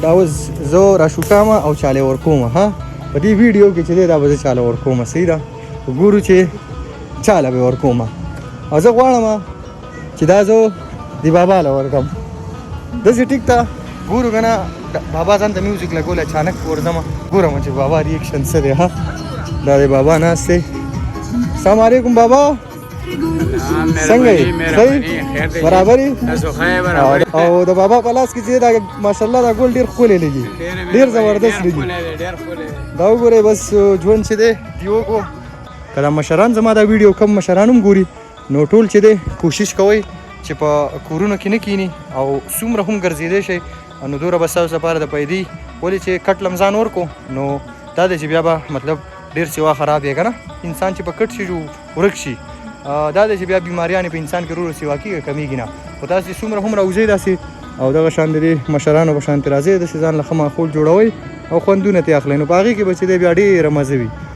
دا اوس زه راشوکام او چاله ورکوم ها په دې ویډیو کې چې دی دا به زه چاله ورکوم صحیح ده ګورو چې چاله به ورکوم او زه غواړم چې دا زه د بابا له ورکم داسې ټیک ته ګورو که نه بابا ځان ته میوزیک لګول اچانک ورځم ګورم چې بابا ریاکشن څه دی ها دا د بابا ناست دی السلام علیکم بابا څنګه یې صحیح برابر یې او د بابا په لاس کې چې دا ماشاءالله دا ګل ډېر ښکلی لګي ډېر زبردست لګي دا وګورئ بس ژوند چې دی دیو کو که دا مشران زما دا ویډیو کم مشران هم ګوري نو ټول چې دی کوشش کوئ چې په کورونو کې نه کینی او څومره هم ګرځېدی شئ نو دومره به ستاسو لپاره د پیدې ولې چې کټ لمزان ورکو نو دا دی چې بیا به مطلب ډېر سیوا خراب یې که نه انسان چې په کټ شي ورک شي دا دی چې بیا بیماریانې په انسان کې ورو سیوا کېږي کمیږي نه خو تاسې څومره هم راوځئ داسې او دغه شان د دې مشرانو په شانتې راځئ داسې ځان له ښه ماحول جوړوئ او خوندونه ترې اخلئ نو په هغې کې به چې دی بیا ډېره مزه وي